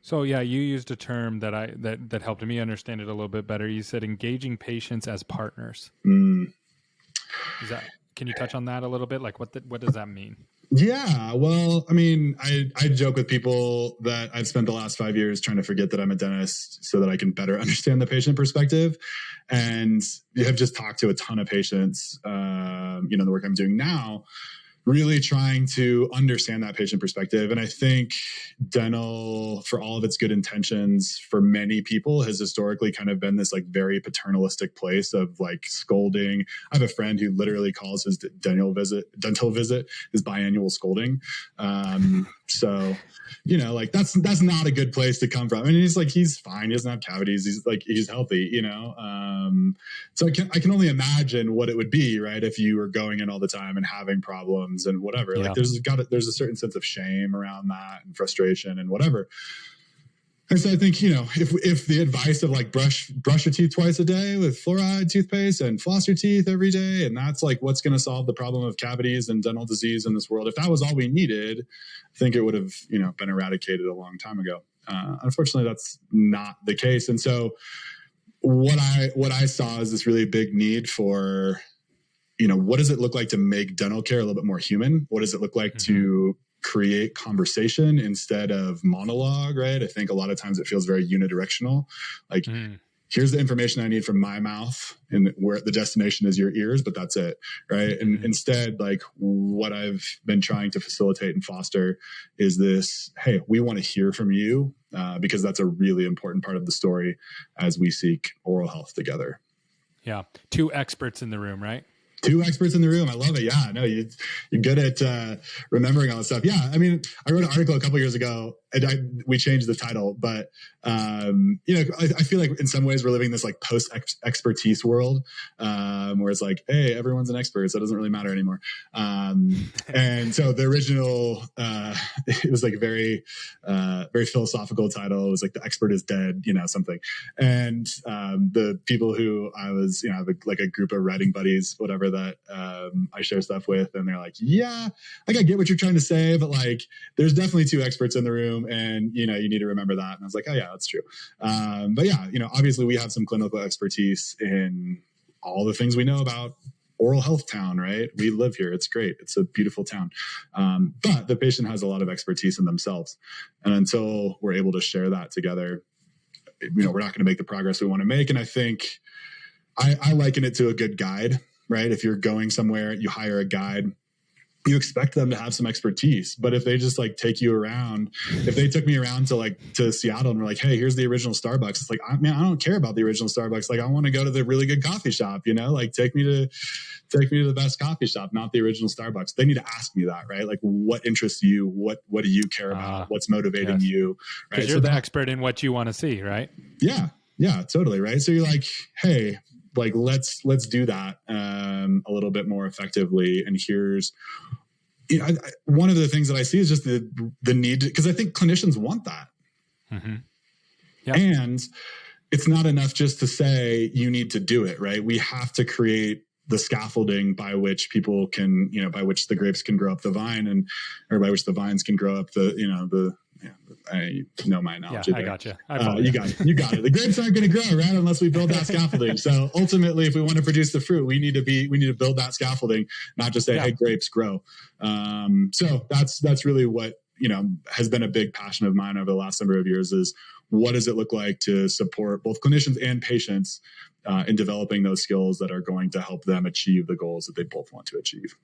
So yeah, you used a term that that helped me understand it a little bit better. You said engaging patients as partners. Can you touch on that a little bit? Like what does that mean? Yeah, well, I mean, I joke with people that I've spent the last 5 years trying to forget that I'm a dentist so that I can better understand the patient perspective. And you have just talked to a ton of patients, the work I'm doing now, really trying to understand that patient perspective. And I think dental, for all of its good intentions, for many people has historically kind of been this like very paternalistic place of like scolding. I have a friend who literally calls his dental visit his biannual scolding. So, like that's not a good place to come from. I mean, he's fine. He doesn't have cavities. He's healthy, So I can only imagine what it would be, right? If you were going in all the time and having problems and whatever, like there's a certain sense of shame around that and frustration and whatever. And so I think, if the advice of like brush your teeth twice a day with fluoride toothpaste and floss your teeth every day, and that's like what's going to solve the problem of cavities and dental disease in this world, if that was all we needed, I think it would have, been eradicated a long time ago. Unfortunately, that's not the case. And so what I saw is this really big need for, what does it look like to make dental care a little bit more human? What does it look like to create conversation instead of monologue, right? I think a lot of times it feels very unidirectional. Like, here's the information I need from my mouth and where the destination is your ears, but that's it, right? And instead, like what I've been trying to facilitate and foster is this, hey, we want to hear from you because that's a really important part of the story as we seek oral health together. Yeah. 2 experts in the room, right? 2 experts in the room. I love it. Yeah, no, you're good at remembering all this stuff. Yeah, I mean, I wrote an article a couple years ago, and we changed the title, but I feel like in some ways we're living this like post-expertise world where it's like, hey, everyone's an expert, so it doesn't really matter anymore. And so the original, it was like a very philosophical title. It was like the expert is dead, something. And the people who I was, I have a group of writing buddies, whatever, that I share stuff with, and they're like, yeah, like I get what you're trying to say, but like there's definitely 2 experts in the room, and you need to remember that. And I was like, oh yeah, that's true. But yeah, obviously we have some clinical expertise in all the things we know about oral health town, right? We live here. It's great. It's a beautiful town. But the patient has a lot of expertise in themselves. And until we're able to share that together, we're not going to make the progress we want to make. And I think I liken it to a good guide, right? If you're going somewhere, you hire a guide, you expect them to have some expertise. But if they just like take you around, if they took me around to Seattle and were like, hey, here's the original Starbucks. It's like, I don't care about the original Starbucks. Like I want to go to the really good coffee shop, like take me to the best coffee shop, not the original Starbucks. They need to ask me that, right? Like what interests you? What do you care about? What's motivating you? Right. Because you're the expert in what you want to see, right? Yeah. Yeah, totally. Right. So you're like, hey, like let's do that a little bit more effectively. And here's, one of the things that I see is just the need, because I think clinicians want that. Yep. And it's not enough just to say you need to do it, right? We have to create the scaffolding by which people can, by which the grapes can grow up the vine, or by which the vines can grow up I know my analogy. Yeah, I got you. You got it. The grapes aren't going to grow, right, unless we build that scaffolding. So ultimately, if we want to produce the fruit, we need to build that scaffolding, not just say, hey, grapes grow. So that's really what has been a big passion of mine over the last number of years is what does it look like to support both clinicians and patients in developing those skills that are going to help them achieve the goals that they both want to achieve.